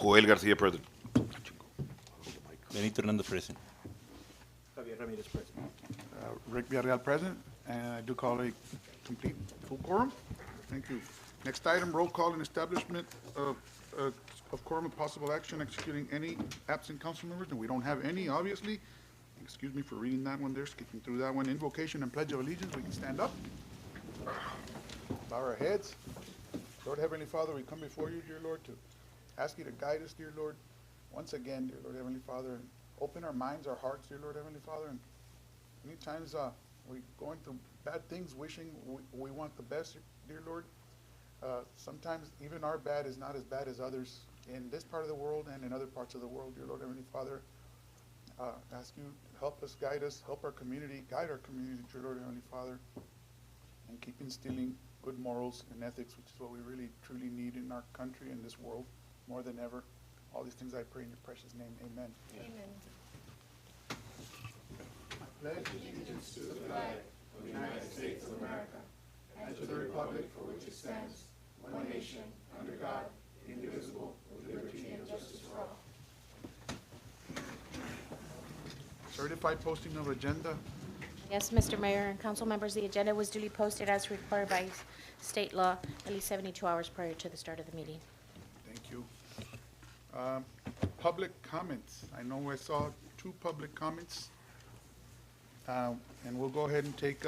Joel Garcia, present. Benito Hernandez present. Javier Ramirez present. Rick Villarreal present, and I do call a complete full quorum. Thank you. Next item, roll call and establishment of quorum and possible action executing any absent council members, and we don't have any, obviously. Excuse me for reading that one there, skipping through that one. Invocation and pledge of allegiance, we can stand up. Bow our heads. Lord Heavenly Father, we come before you, dear Lord, to ask you to guide us, dear Lord, once again, dear Lord Heavenly Father, and open our minds, our hearts, dear Lord Heavenly Father. And many times we're going through bad things, wishing we want the best, dear Lord. Sometimes even our bad is not as bad as others in this part of the world and in other parts of the world, dear Lord Heavenly Father. Ask you to help us, help our community, guide our community, dear Lord Heavenly Father, and keep instilling good morals and ethics, which is what we really, truly need in our country and this world more than ever. All these things I pray in your precious name. Amen. Amen. I pledge allegiance to the flag of the United States of America and to the republic for which it stands, one nation, under God, indivisible, with liberty and justice for all. Certified posting of agenda. Yes, Mr. Mayor and council members, the agenda was duly posted as required by state law at least 72 hours prior to the start of the meeting. Thank you. Public comments. I know I saw 2 public comments. And we'll go ahead and take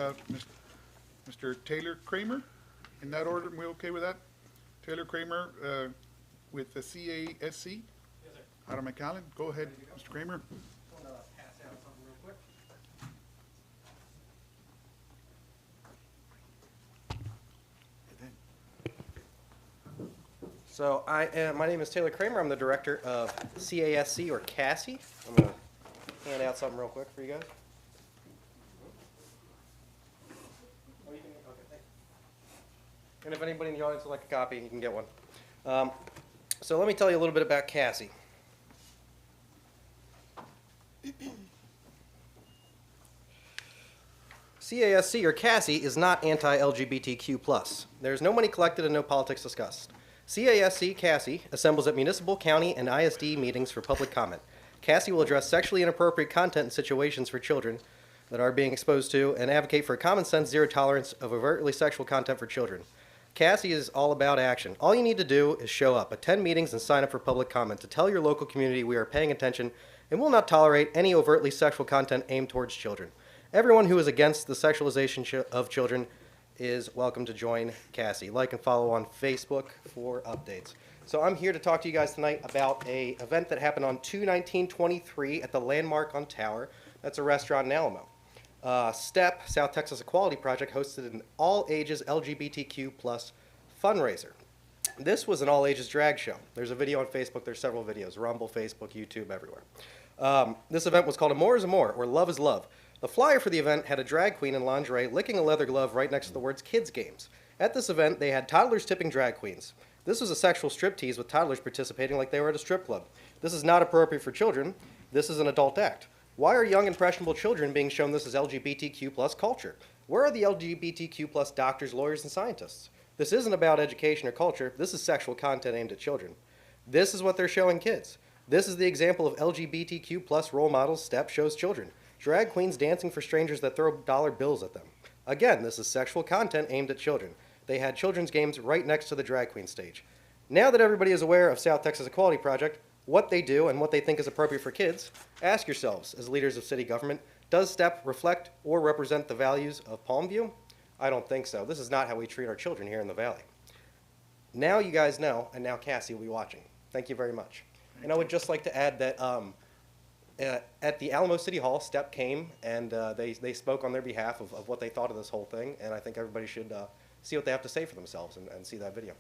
Mr. Taylor Kramer. In that order, are we okay with that? Taylor Kramer with the CASC. Yes, sir. Out of McAllen. Go ahead, Mr. Kramer. I'm going to pass out something real quick. So my name is Taylor Kramer. I'm the director of CASC, or Cassie. I'm going to hand out something real quick for you guys. And if anybody in the audience would like a copy, you can get one. So let me tell you a little bit about Cassie. CASC, or Cassie, is not anti-LGBTQ+. There is no money collected and no politics discussed. CASC, Cassie, assembles at municipal, county, and ISD meetings for public comment. Cassie will address sexually inappropriate content and situations for children that are being exposed to and advocate for a common sense zero tolerance of overtly sexual content for children. Cassie is all about action. All you need to do is show up, attend meetings, and sign up for public comment to tell your local community we are paying attention and will not tolerate any overtly sexual content aimed towards children. Everyone who is against the sexualization of children is welcome to join Cassie. Like and follow on Facebook for updates. So I'm here to talk to you guys tonight about an event that happened on 2/19/23 at the Landmark on Tower. That's a restaurant in Alamo. STEP, South Texas Equality Project, hosted an all-ages LGBTQ+ fundraiser. This was an all-ages drag show. There's a video on Facebook. There's several videos, Rumble, Facebook, YouTube, everywhere. This event was called Amor is Amor, or Love is Love. The flyer for the event had a drag queen in lingerie licking a leather glove right next to the words Kids Games. At this event, they had toddlers tipping drag queens. This was a sexual striptease with toddlers participating like they were at a strip club. This is not appropriate for children. This is an adult act. Why are young impressionable children being shown this as LGBTQ+ culture? Where are the LGBTQ+ doctors, lawyers, and scientists? This isn't about education or culture. This is sexual content aimed at children. This is what they're showing kids. This is the example of LGBTQ+ role models STEP shows children. Drag queens dancing for strangers that throw dollar bills at them. Again, this is sexual content aimed at children. They had children's games right next to the drag queen stage. Now that everybody is aware of South Texas Equality Project, what they do and what they think is appropriate for kids, ask yourselves, as leaders of city government, does STEP reflect or represent the values of Palmview? I don't think so. This is not how we treat our children here in the Valley. Now you guys know, and now Cassie will be watching. Thank you very much. And I would just like to add that at the Alamo City Hall, STEP came and they spoke on their behalf of what they thought of this whole thing, and I think everybody should see what they have to say for themselves and see that video.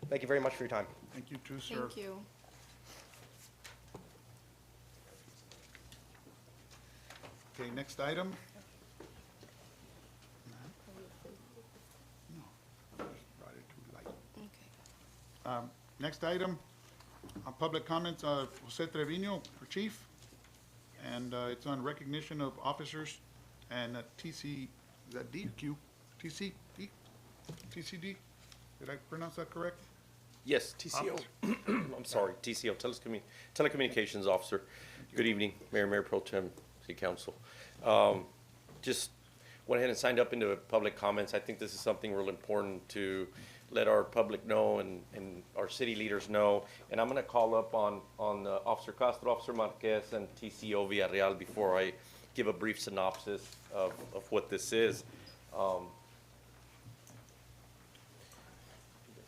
Thank you very much for your time. Thank you too, sir. Thank you. Okay, next item. No, just brought it too light. Okay. Next item, public comments of Jose Trevino for chief. And it's on recognition of officers and TC, is that D or Q? TCD? TCD? Did I pronounce that correct? Yes, TCO. I'm sorry, TCO, Telecommunications Officer. Good evening, Mayor Pro Tem, City Council. Just went ahead and signed up into public comments. I think this is something real important to let our public know and our city leaders know. And I'm going to call up on Officer Castro, Officer Marquez, and TCO Villarreal before I give a brief synopsis of what this is. You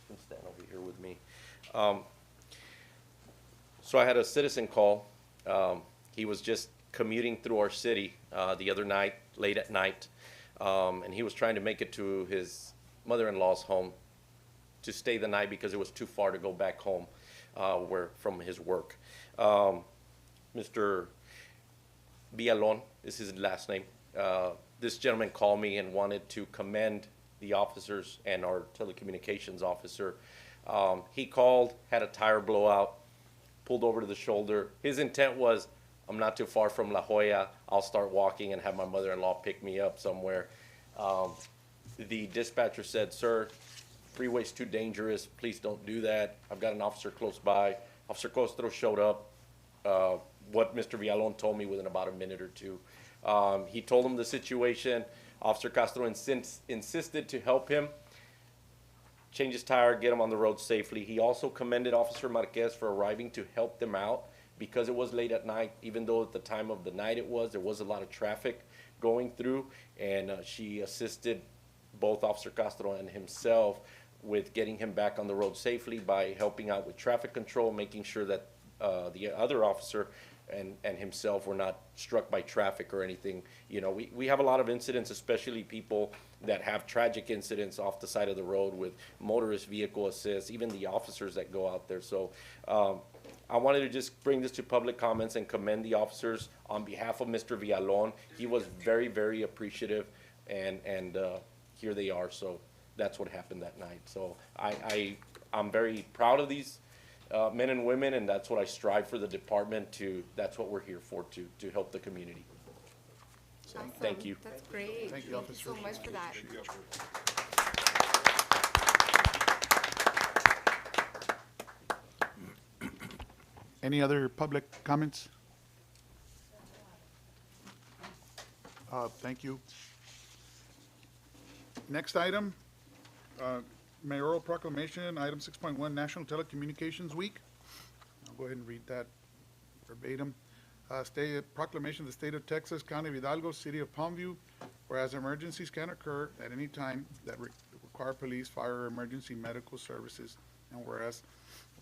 can stand over here with me. So I had a citizen call. He was just commuting through our city the other night, late at night, and he was trying to make it to his mother-in-law's home to stay the night because it was too far to go back home from his work. Mr. Villalon is his last name. This gentleman called me and wanted to commend the officers and our telecommunications officer. He called, had a tire blowout, pulled over to the shoulder. His intent was, I'm not too far from La Jolla. I'll start walking and have my mother-in-law pick me up somewhere. The dispatcher said, sir, freeway's too dangerous. Please don't do that. I've got an officer close by. Officer Castro showed up. What Mr. Villalon told me within about a minute or two. He told him the situation. Officer Castro insisted to help him change his tire, get him on the road safely. He also commended Officer Marquez for arriving to help them out because it was late at night. Even though at the time of the night there was a lot of traffic going through, and she assisted both Officer Castro and himself with getting him back on the road safely by helping out with traffic control, making sure that the other officer and himself were not struck by traffic or anything. You know, we have a lot of incidents, especially people that have tragic incidents off the side of the road with motorist vehicle assist, even the officers that go out there. So I wanted to just bring this to public comments and commend the officers on behalf of Mr. Villalon. He was very, very appreciative, and here they are. So that's what happened that night. So I'm very proud of these men and women, and that's what I strive for the department to. That's what we're here for, to help the community. So, Awesome. thank you. That's great. Thank you, so officer. much for that. Any other public comments? Thank you. Next item, mayoral proclamation, item 6.1, National Telecommunications Week. I'll go ahead and read that verbatim. Proclamation of the State of Texas, County of Hidalgo, City of Palmview, whereas emergencies can occur at any time that require police, fire, or emergency medical services, and whereas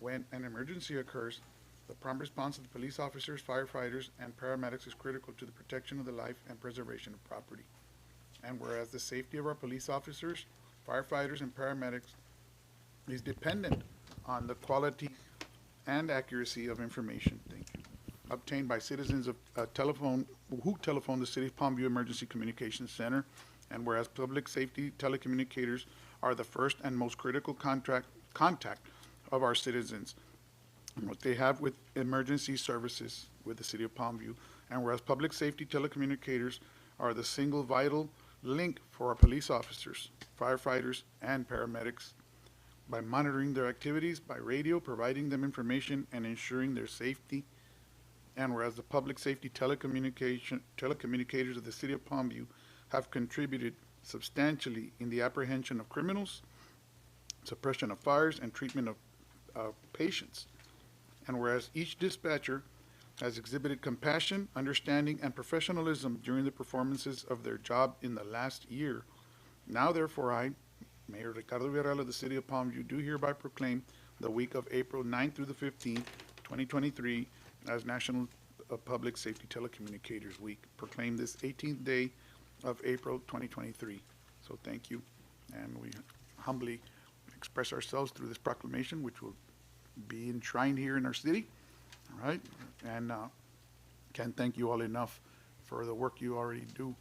when an emergency occurs, the prompt response of the police officers, firefighters, and paramedics is critical to the protection of the life and preservation of property. And whereas the safety of our police officers, firefighters, and paramedics is dependent on the quality and accuracy of information obtained by citizens of who telephone the City of Palmview Emergency Communications Center, and whereas public safety telecommunicators are the first and most critical contact of our citizens, and what they have with emergency services with the City of Palmview, and whereas public safety telecommunicators are the single vital link for our police officers, firefighters, and paramedics by monitoring their activities by radio, providing them information, and ensuring their safety. And whereas the public safety telecommunicators of the City of Palmview have contributed substantially in the apprehension of criminals, suppression of fires, and treatment of patients. And whereas each dispatcher has exhibited compassion, understanding, and professionalism during the performances of their job in the last year, now therefore I, Mayor Ricardo Villarreal of the City of Palmview, do hereby proclaim the week of April 9th through the 15th, 2023, as National Public Safety Telecommunicators Week. Proclaim this 18th day of April 2023. So thank you, and we humbly express ourselves through this proclamation, which will be enshrined here in our city. All right, and can't thank you all enough for the work you already do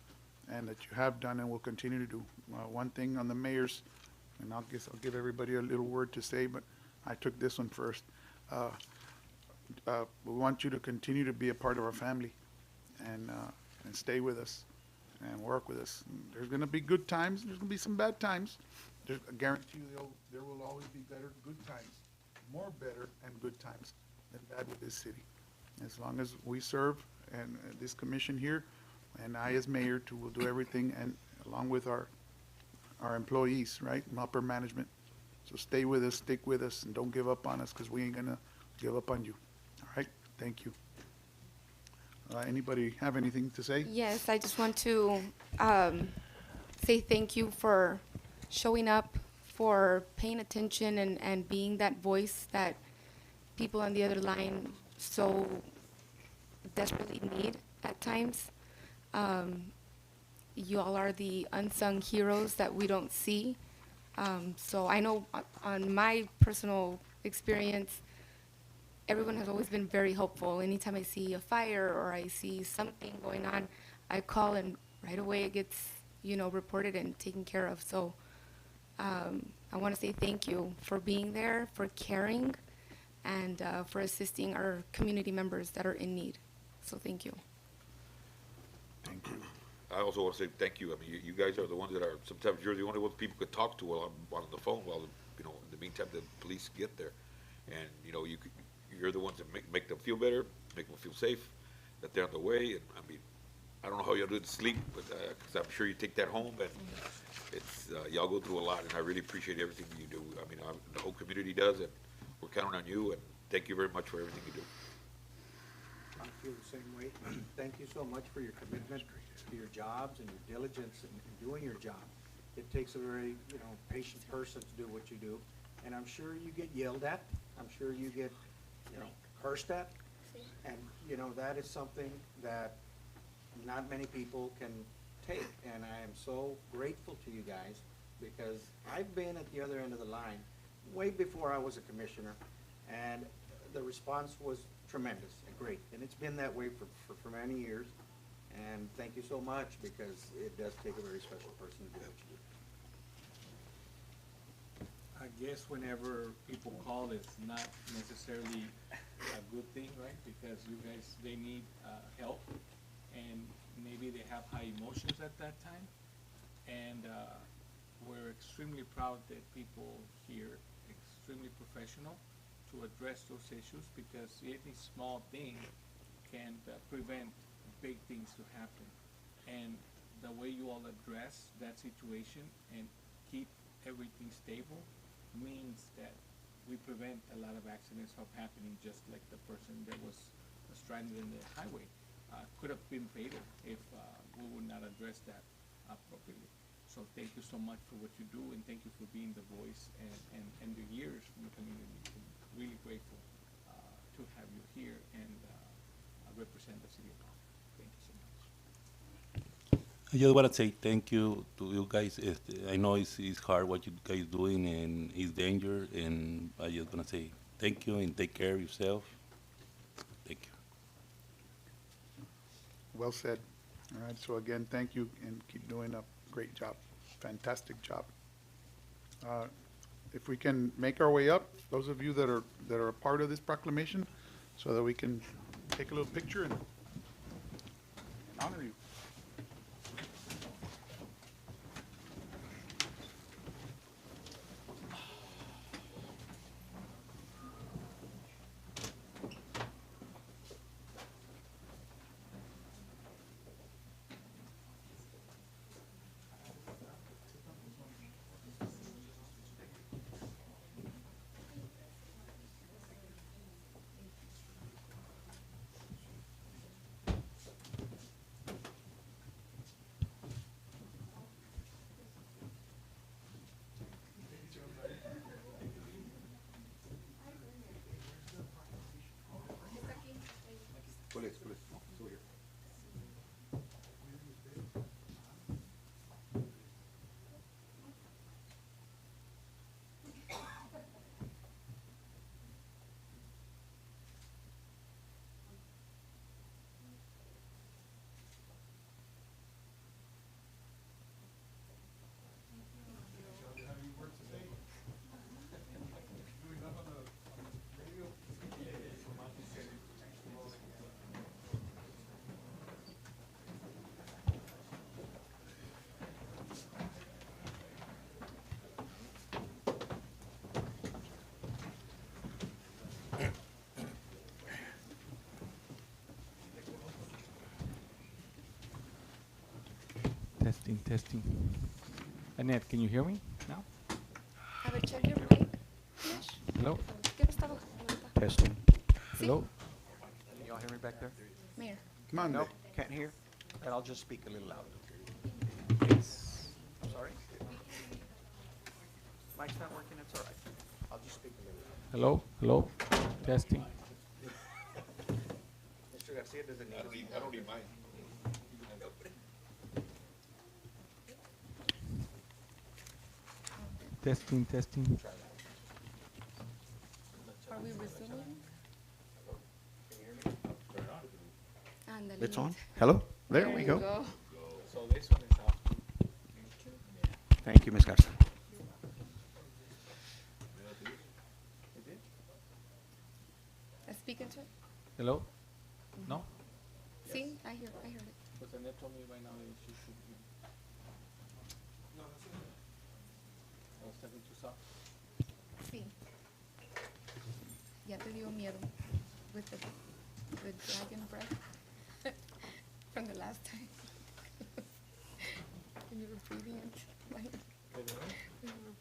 and that you have done and will continue to do. One thing on the mayor's, and I'll give everybody a little word to say, but I took this one first. We want you to continue to be a part of our family and stay with us and work with us. And there's going to be good times. There's going to be some bad times. I guarantee you there will always be better good times. more better and good times than bad with this city. As long as we serve and this commission here, and I as mayor too will do everything, and along with our employees, right, and upper management. So stay with us, stick with us, and don't give up on us, because we ain't gonna give up on you. All right, thank you. Anybody have anything to say? Yes, I just want to say thank you for showing up, for paying attention and being that voice that people on the other line so desperately need at times. You all are the unsung heroes that we don't see. So I know on my personal experience, everyone has always been very helpful. Anytime I see a fire or I see something going on, I call and right away it gets, reported and taken care of. So I want to say thank you for being there, for caring, and for assisting our community members that are in need. So thank you. Thank you. I also want to say thank you. I mean, you guys are the ones that are, sometimes you're the only ones people could talk to while I'm on the phone while, in the meantime, the police get there. And, you're the ones that make them feel better, make them feel safe, that they're on the way. And, I mean, I don't know how y'all do to sleep, but, because I'm sure you take that home, and it's, y'all go through a lot, and I really appreciate everything that you do. I mean, the whole community does, and we're counting on you, and thank you very much for everything you do. I feel the same way. Thank you so much for your commitment to your jobs and your diligence in doing your job. It takes a very, patient person to do what you do. And I'm sure you get yelled at. I'm sure you get, cursed at. And, that is something that not many people can take. And I am so grateful to you guys, because I've been at the other end of the line way before I was a commissioner. And the response was tremendous and great. And it's been that way for many years. And thank you so much, because it does take a very special person to do what you do. I guess whenever people call, it's not necessarily a good thing, right? Because you guys, they need help, and maybe they have high emotions at that time. And we're extremely proud that people here, extremely professional, to address those issues, because any small thing can prevent big things to happen. And the way you all address that situation and keep everything stable means that we prevent a lot of accidents from happening, just like the person that was stranded in the highway. Could have been fatal if we would not address that appropriately. So thank you so much for what you do, and thank you for being the voice and the ears from the community. I'm really grateful to have you here and represent the city of Palm. Thank you so much. I just want to say thank you to you guys. I know it's hard what you guys doing, and it's danger, and I just want to say thank you and take care of yourself. Thank you. Well said. All right, so again, thank you, and keep doing a great job. Fantastic job. If we can make our way up, those of you that are a part of this proclamation, so that we can take a little picture and honor you. Testing, testing. Annette, can you hear me now? A ver, check your mic. Mish. Hello? ¿Qué no está bajando ahorita? Testing. Sí. Hello? Can y'all hear me back there? Mayor. Monday. No, can't hear? And I'll just speak a little louder. I'm sorry? Mic's not working, it's all right. I'll just speak a little Hello? Hello? Testing. louder. Mr. Garcia doesn't need I don't need mine. Testing, testing. Are we resuming? Ándale. It's on? Hello? There we you go. So this one is off. Thank you, Ms. Garza. Speak into it. Hello? No? See, I hear it. Because Annette told me right now that she should be. I was talking too soft. Sí. Ya te dio miedo with the dragon breath from the last time. When you were breathing it. Like, when you were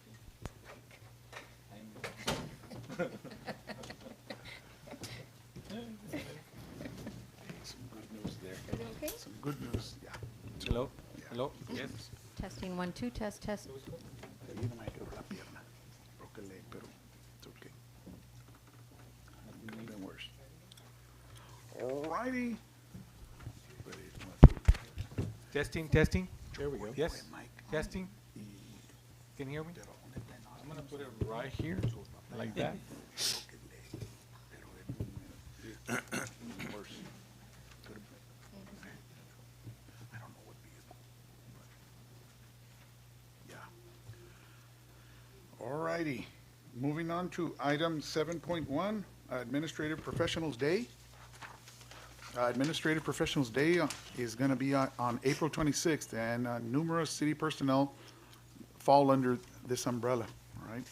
Some good news there. Is it okay? Some good news, yeah. Hello? Hello? Yes? Testing, 1, 2, test, test. Ahí no me quebró la pierna. Broke a leg, pero it's okay. Could have been worse. Alrighty. Testing, testing. There we go. Yes? Testing. Can you hear me? I'm gonna put it right here, like that. Worse. Could have been. I don't know what vehicle. Yeah. Alrighty. Moving on to item 7.1, Administrative Professionals Day. Administrative Professionals Day is going to be on April 26th, and numerous city personnel fall under this umbrella, all right?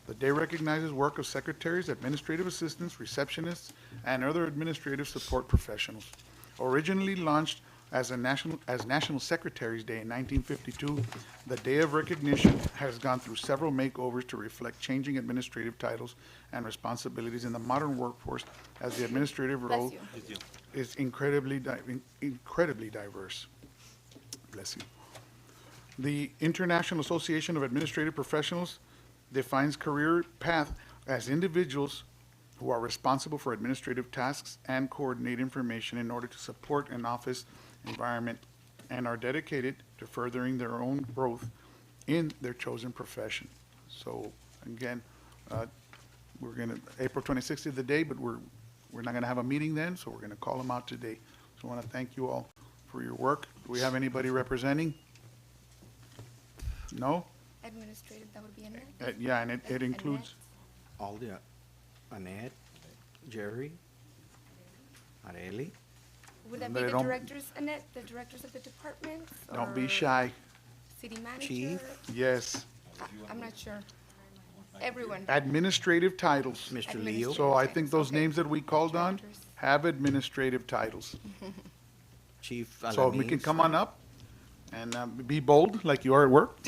The day recognizes work of secretaries, administrative assistants, receptionists, and other administrative support professionals. Originally launched as National Secretaries Day in 1952, the Day of Recognition has gone through several makeovers to reflect changing administrative titles and responsibilities in the modern workforce, as the administrative role Bless you. is incredibly diverse. Bless you. The International Association of Administrative Professionals defines career path as individuals who are responsible for administrative tasks and coordinate information in order to support an office environment and are dedicated to furthering their own growth in their chosen profession. So again, we're gonna, April 26th is the day, but we're not gonna have a meeting then, so we're gonna call them out today. So I wanna thank you all for your work. Do we have anybody representing? No? Administrative, that would be Annette. Yeah, and it includes, All the, Annette, Jerry, Areli. Would that be They the don't- directors, Annette, the directors of the departments? don't be or shy. City manager? Chief. Yes, I'm not sure. Everyone. administrative titles. Mr. Leo. So I think those Okay. names that we called on Directors. have administrative titles. Chief So we can Alanis. come on up and be bold like you are at work.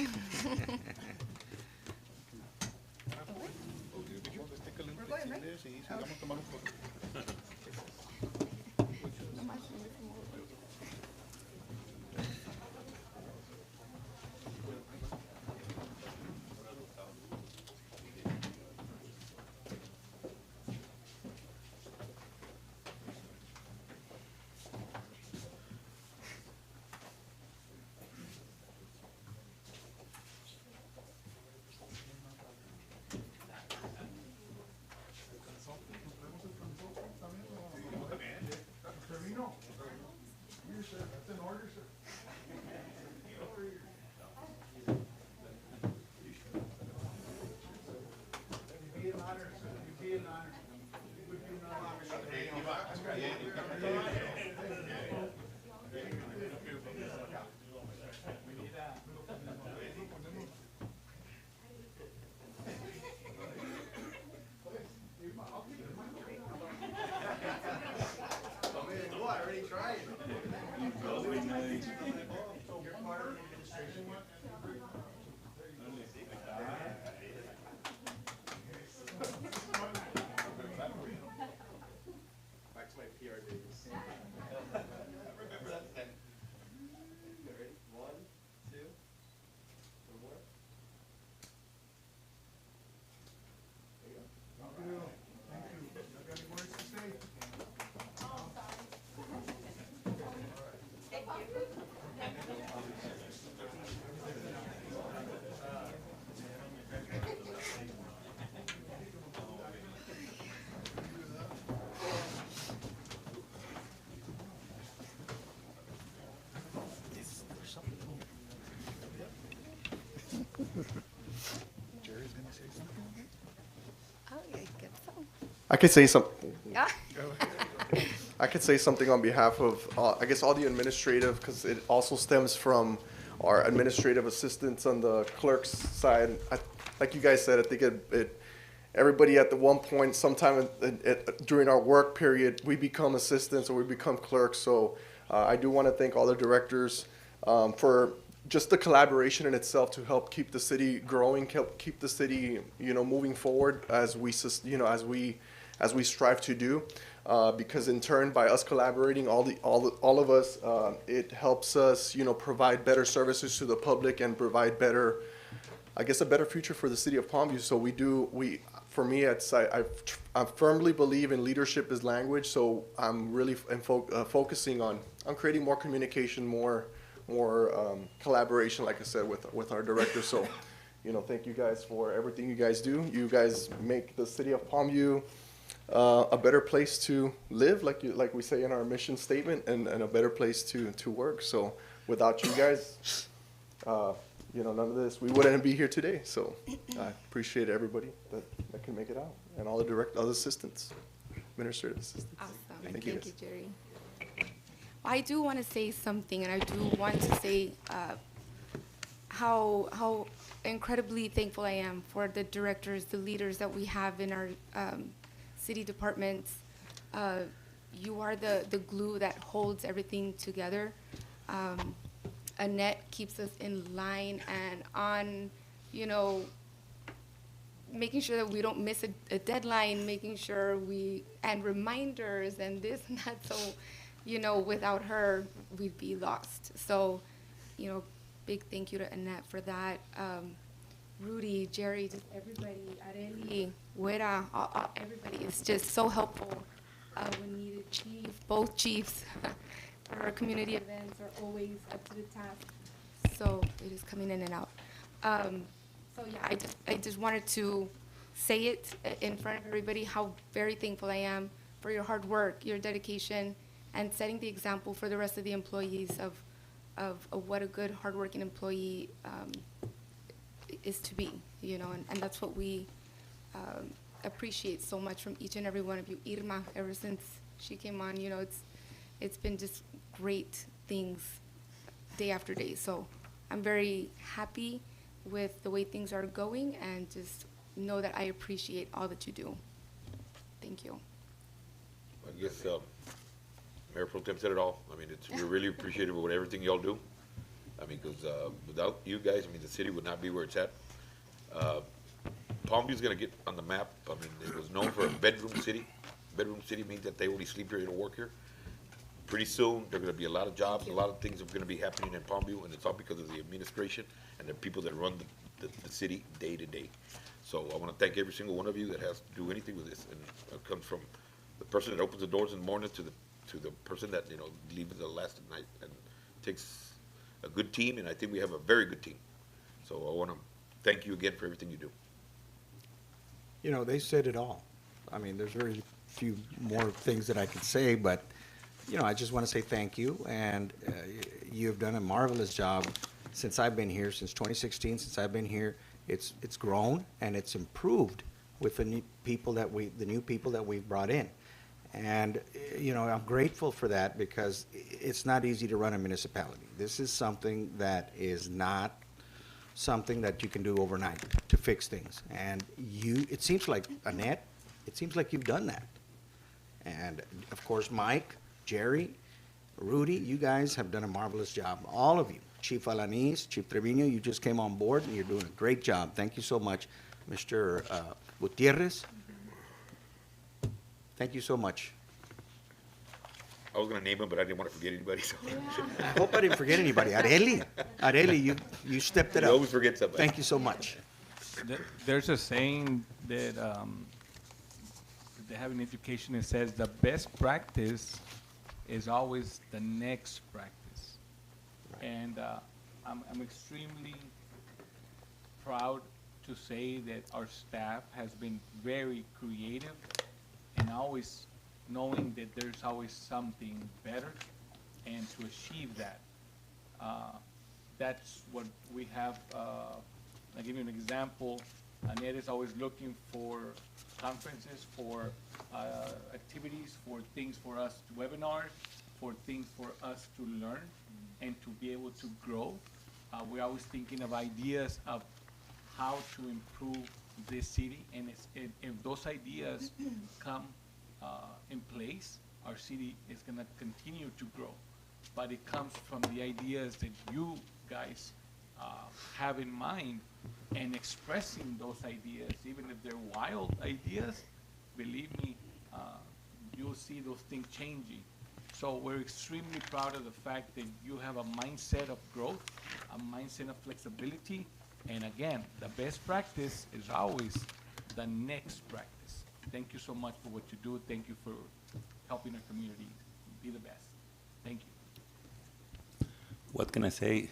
I could say something. Yeah. I could say something on behalf of, I guess, all the administrative, because it also stems from our administrative assistants on the clerk's side. Like you guys said, I think everybody at the one point, sometime during our work period, we become assistants or we become clerks. So I do want to thank all the directors for just the collaboration in itself to help keep the city growing, keep the city, moving forward as we strive to do. Because in turn, by us collaborating, all of us, it helps us, provide better services to the public and provide a better future for the city of Palmview. So for me, I firmly believe in leadership is language. So I'm really focusing on creating more communication, more collaboration, like I said, with our directors. So, thank you guys for everything you guys do. You guys make the city of Palmview a better place to live, like we say in our mission statement, and a better place to work. So without you guys, none of this, we wouldn't be here today. So I appreciate everybody that can make it out, and all the assistants, administrative assistants. Awesome. Thank you, Jerry. I do want to say something, and I do want to say how incredibly thankful I am for the directors, the leaders that we have in our city departments. You are the glue that holds everything together. Annette keeps us in line and on, making sure that we don't miss a deadline, making sure and reminders and this and that. So, without her, we'd be lost. So, big thank you to Annette for that. Rudy, Jerry, just everybody, Areli, Wera, everybody is just so helpful when needed. Both chiefs for our community events are always up to the task. So it is coming in and out. So yeah, I just wanted to say it in front of everybody how very thankful I am for your hard work, your dedication, and setting the example for the rest of the employees of what a good, hardworking employee is to be, and that's what we appreciate so much from each and every one of you. Irma, ever since she came on, it's been just great things day after day. So I'm very happy with the way things are going, and just know that I appreciate all that you do. Thank you. I guess Mayor Pro Tem said it all. I mean, we're really appreciative of everything y'all do. I mean, because without you guys, the city would not be where it's at. Palmview's going to get on the map. I mean, it was known for a bedroom city. Bedroom city means that they only sleep here, they don't work here. Pretty soon, there are going to be a lot of jobs, a lot of things are going to be happening in Palmview, and it's all because of the administration and the people that run the city day to day. So I want to thank every single one of you that has to do anything with this, and it comes from the person that opens the doors in the morning to the person that leaves the last night, and takes a good team, and I think we have a very good team. So I want to thank you again for everything you do. They said it all. I mean, there's very few more things that I could say, but, I just want to say thank you, and you have done a marvelous job since I've been here, since 2016, since I've been here. It's grown, and it's improved with the new people that we've brought in. And, I'm grateful for that, because it's not easy to run a municipality. This is something that is not something that you can do overnight to fix things. And it seems like, Annette, it seems like you've done that. And, of course, Mike, Jerry, Rudy, you guys have done a marvelous job. All of you. Chief Alanis, Chief Trevino, you just came on board, and you're doing a great job. Thank you so much. Mr. Gutierrez, thank you so much. I was going to name him, but I didn't want to forget anybody. So. I hope I didn't forget anybody. Areli, you stepped it up. You always forget somebody. Thank you so much. There's a saying that they have in education that says the best practice is always the next practice. Right. And I'm extremely proud to say that our staff has been very creative, and always knowing that there's always something better, and to achieve that. That's what we have. I'll give you an example. Annette is always looking for conferences, for activities, for things for us, webinars, for things for us to learn and to be able to grow. We're always thinking of ideas of how to improve this city, and if those ideas come in place, our city is gonna continue to grow. But it comes from the ideas that you guys have in mind, and expressing those ideas, even if they're wild ideas, believe me, you'll see those things changing. So we're extremely proud of the fact that you have a mindset of growth, a mindset of flexibility, and again, the best practice is always the next practice. Thank you so much for what you do. Thank you for helping our community be the best. Thank you. What can I say?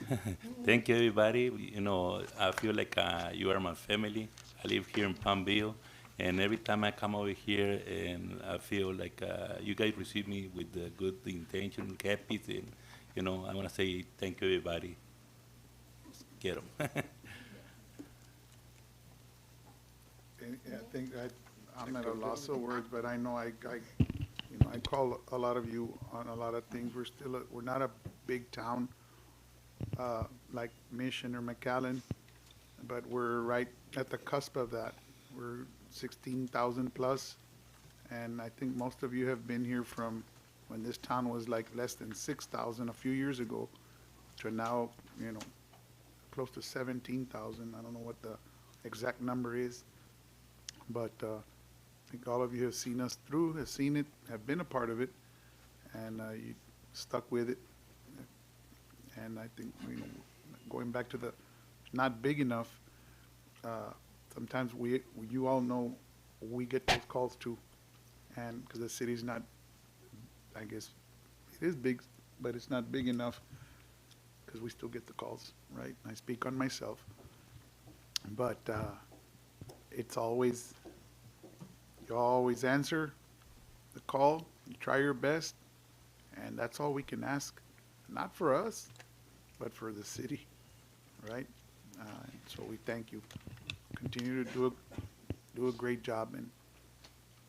Thank you, everybody. You know, I feel like you are my family. I live here in Palmview, and every time I come over here, and I feel like you guys receive me with the good intention, happy, and you know, I want to say thank you, everybody. Get 'em. I think I'm at a loss of words, but I know I call a lot of you on a lot of things. We're not a big town, like Mission or McAllen, but we're right at the cusp of that. We're 16,000 plus, and I think most of you have been here from when this town was like less than 6,000 a few years ago to now, close to 17,000. I don't know what the exact number is, but I think all of you have seen us through, have seen it, have been a part of it, and you stuck with it. And I think, going back to the not big enough, sometimes you all know, we get those calls too. And because the city's not, I guess, it is big, but it's not big enough, because we still get the calls, right? I speak on myself. But it's always, you always answer the call, you try your best, and that's all we can ask. Not for us, but for the city, right? So we thank you. Continue to do a great job, and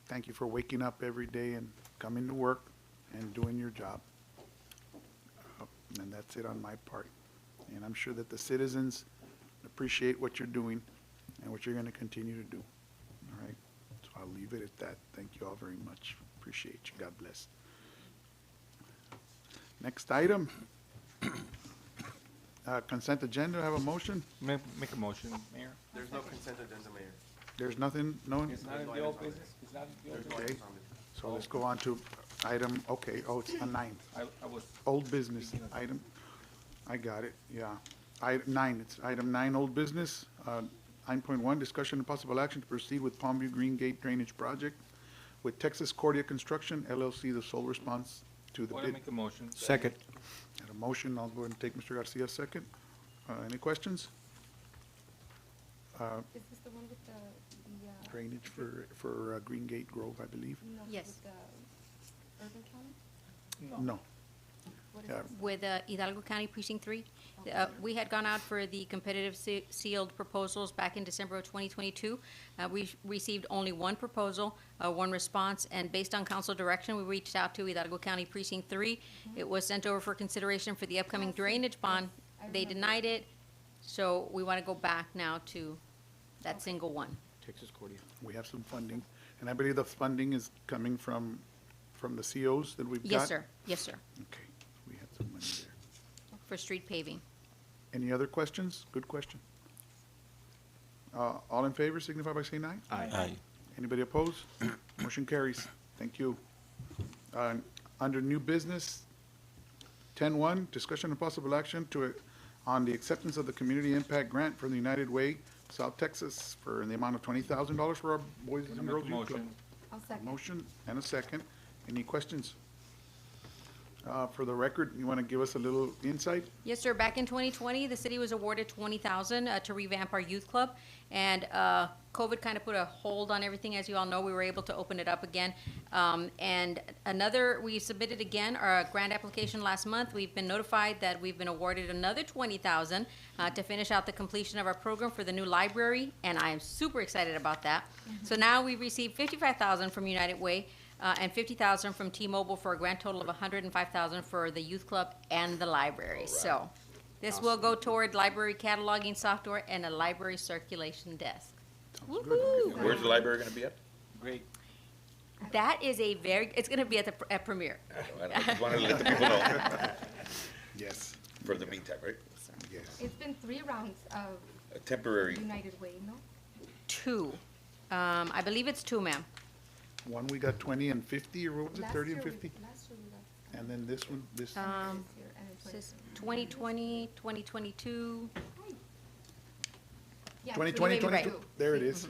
thank you for waking up every day and coming to work and doing your job. And that's it on my part. And I'm sure that the citizens appreciate what you're doing and what you're going to continue to do. All right? So I'll leave it at that. Thank you all very much. Appreciate you. God bless. Next item. Consent agenda. Have a motion? Make a motion, Mayor. There's no consent agenda, Mayor. There's nothing, no? It's not in the old business, it's not in the old business. Okay. So let's go on to item, okay, it's a 9. I was, Old business item. I got it, yeah. Item 9, it's item 9, old business. 9.1, discussion and possible action to proceed with Palmview Green Gate Drainage Project with Texas Cordia Construction LLC, the sole response to the want to bid. make a motion. Second. Got a motion, I'll go ahead and take Mr. Garcia second. Any questions? Is this the one with the Drainage for Green Gate Grove, I believe? no, Yes. with the urban county? No. What is Yeah. this? With Hidalgo County Precinct 3. We had gone out for the competitive sealed proposals back in December of 2022. We received only one proposal, one response, and based on council direction, we reached out to Hidalgo County Precinct 3. It was sent over for consideration for the upcoming drainage bond. They denied it, so we want to go back now to that single one. Texas Cordia. We have some funding, and I believe the funding is coming from the COs that we've got? Yes, sir. Yes, sir. Okay, we have some money there. For street paving. Any other questions? Good question. All in favor signify by saying aye. Aye. Anybody opposed? Motion carries. Thank you. Under new business, 10.1, discussion and possible action on the acceptance of the community impact grant from the United Way, South Texas, in the amount of $20,000 for our Boys and Make Girls a Youth Club. motion. I'll A second. motion and a second. Any questions? For the record, you want to give us a little insight? Yes, sir. Back in 2020, the city was awarded 20,000 to revamp our youth club, and COVID kind of put a hold on everything. As you all know, we were able to open it up again. And we submitted again our grant application last month. We've been notified that we've been awarded another 20,000 to finish out the completion of our program for the new library, and I am super excited about that. So now we received 55,000 from United Way. And 50,000 from T-Mobile for a grand total of 105,000 for the youth club and the library. So this will go toward library cataloging software and a library circulation desk. Woo-hoo. Where's the library gonna be at? Great. That is it's gonna be at Premier. I just wanted to let the people know Yes. for the meantime, right? Yes. It's been 3 rounds of A temporary, United Way, no? 2. I believe it's 2, ma'am. One, we got 20 and 50, or what was it, Last 30 and year we- 50? Last year we got And then this one, this, this year and in Says 2020. 2020, 2022. Yeah, 2020, maybe 22? right. There it is. Mhm.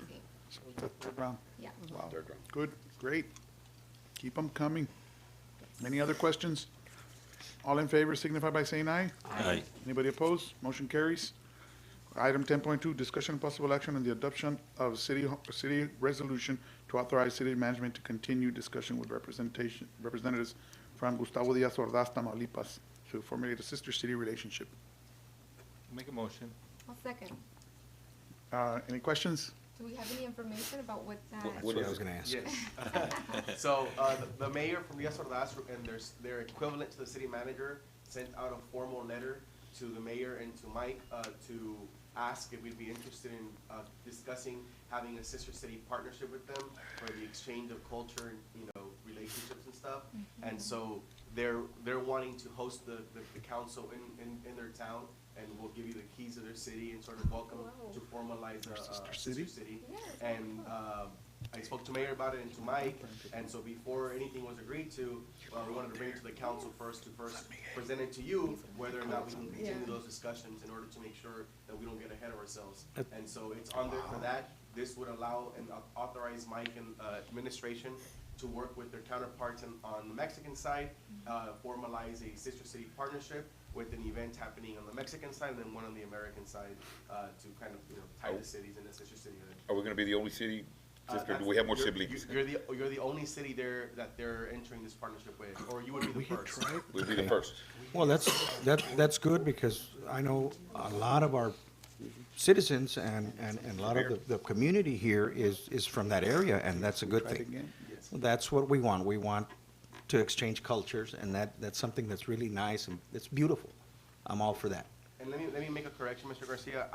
so it's the third round. Yeah. Wow. Third round. Good, great. Keep them coming. Any other questions? All in favor signify by saying aye. Aye. Anybody opposed? Motion carries. Item 10.2, discussion and possible action on the adoption of city resolution to authorize city management to continue discussion with representatives from Gustavo Díaz Ordaz, Tamaulipas, to formulate a sister city relationship. Make a motion. I'll second. Any questions? Do we have any information about what that? what is it? gonna ask. Yes. So, the mayor from Díaz Ordaz and their equivalent to the city manager sent out a formal letter to the mayor and to Mike, to ask if we'd be interested in, discussing having a sister city partnership with them for the exchange of culture and, relationships and stuff. And so they're wanting to host the council in their town, and we'll give you the keys of their city and sort of welcome to formalize a sister city. And I spoke to Mayor about it and to Mike, and so before anything was agreed to, we wanted to bring it to the council first to present it to you, whether or not we can continue those discussions in order to make sure that we don't get ahead of ourselves. And so it's on there for that. This would allow and authorize Mike and administration to work with their counterparts on the Mexican side, formalize a sister city partnership with an event happening on the Mexican side and then one on the American side, to kind of, tie the cities in a sister city. Are we gonna be the only city, sister, do we have more siblings? You're the only city there that they're entering this partnership with, or you would be the first. We'll be the first. Well, that's good because I know a lot of our citizens and a lot of the community here is from that area, and that's a good Try it thing. again. That's what we want. We want to exchange cultures, and that's something that's really nice and it's beautiful. I'm all for that. And let me make a correction, Mr. Garcia.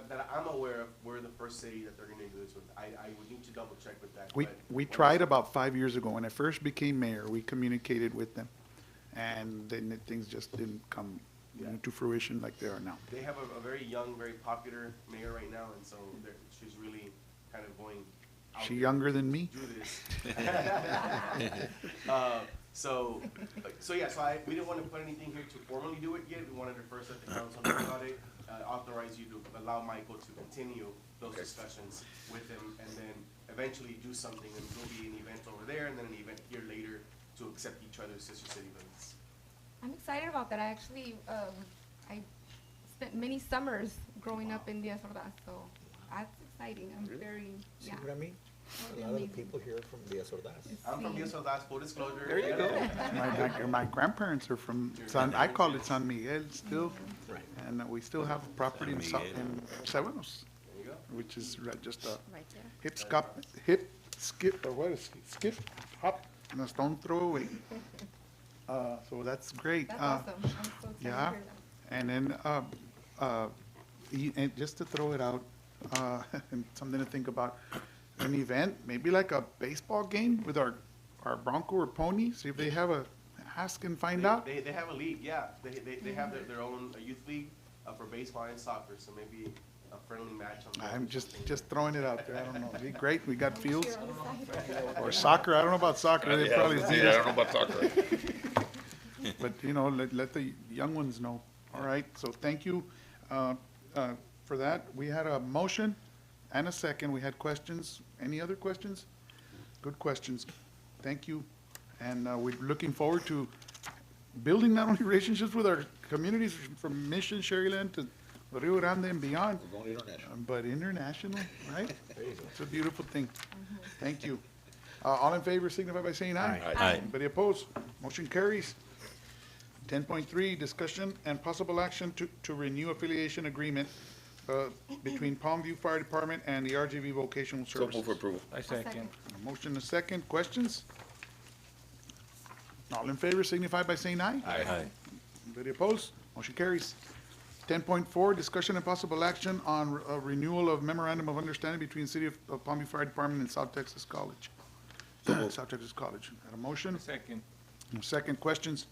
That I'm aware of, we're the first city that they're gonna do this with. I would need to double check with that. We tried about 5 years ago. When I first became mayor, we communicated with them, and then things just didn't come to fruition like they are now. They have a very young, very popular mayor right now, and so she's really kind of going out She there younger than me? to do this. So we didn't want to put anything here to formally do it yet. We wanted to first let the council know about it, authorize you to allow Michael to continue those discussions with him, and then eventually do something, and there'll be an event over there, and then an event here later to accept each other's sister city events. I'm excited about that. I actually, I spent many summers growing up in Díaz Ordaz, so that's exciting. I'm very, See yeah. what I mean? A lot of the people here are from Díaz Ordaz. I'm from Díaz Ordaz, full disclosure. There you go. My grandparents are from I call it San Miguel still. Right. And we still have property in San in Sevenos, There you go. which is just a Right there. skip, or what is it? Skip, hop, and a stone throw away. So that's great. That's awesome. I'm so excited to Yeah, hear that. and then, and just to throw it out, and something to think about, an event, maybe like a baseball game with our Bronco or Pony, see if they have ask and find out. They have a league, yeah. They have their own youth league for baseball and soccer, so maybe a friendly match on that. I'm just throwing it out there, I don't know, it'd be great, we got fields, Here on the side. or soccer, I don't know about soccer, they probably Yeah, see I us, don't know about soccer. but, let the young ones know. All right, so thank you for that. We had a motion and a second, we had questions. Any other questions? Good questions, thank you. And we're looking forward to building not only relationships with our communities from Mission, Sherryland to Rio Grande and beyond, We're going international. but international, right? It's a beautiful thing. Thank you. All in favor signify by saying aye. Aye. Anybody opposed? Motion carries. 10.3, discussion and possible action to renew affiliation agreement between Palmview Fire Department and the RGV Vocational So move for Services. approval. I second. A motion and a second. Questions? All in favor signify by saying aye. Aye. Anybody opposed? Motion carries. 10.4, discussion and possible action on renewal of memorandum of understanding between City of Palmview Fire Department and South Texas College. South Texas College. Got a motion? Second. Second, questions?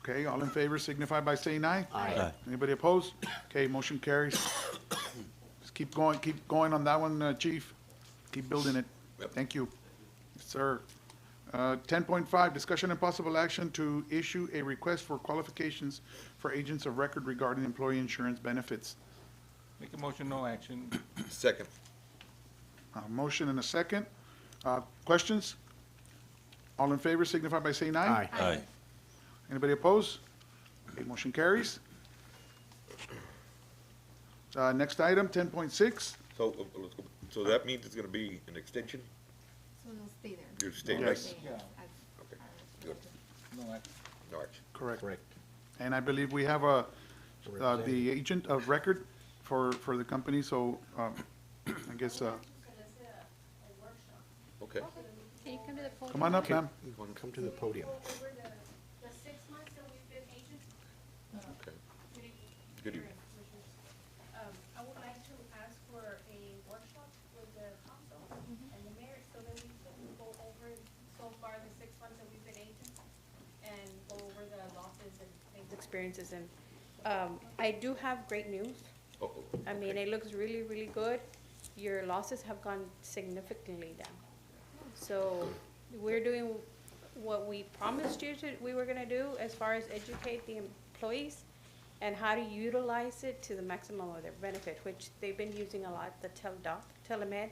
Okay, all in favor signify by saying aye. Aye. Anybody opposed? Okay, motion carries. Just keep going on that one, Chief. Keep building it. Yep. Thank you. Yes, sir. 10.5, discussion and possible action to issue a request for qualifications for agents of record regarding employee insurance benefits. Make a motion, no action. Second. Motion and a second. Questions? All in favor signify by saying aye. Aye. Anybody opposed? Okay, motion carries. Next item, 10.6. So, let's go. So that means it's gonna be an extension? So they'll stay there. You're staying, Yes. right? Yeah, Okay, good. no action. No action. Correct. Correct. And I believe we have the agent of record for the company, so I guess, Okay. Can you come to the podium? come on up, ma'am. You want to come to the podium? Over the 6 months that we've been agents, Okay. good evening. Good evening. Commissioners. I would like to ask for a workshop with the council and the mayor so that we can go over so far the 6 months that we've been agents and go over the losses and things, experiences. And I do have great news. Oh, I mean, it looks really, really good. Your losses have gone significantly down. So we're doing what we promised you we were gonna do as far as educate the employees and how to utilize it to the maximum of their benefit, which they've been using a lot, the telemed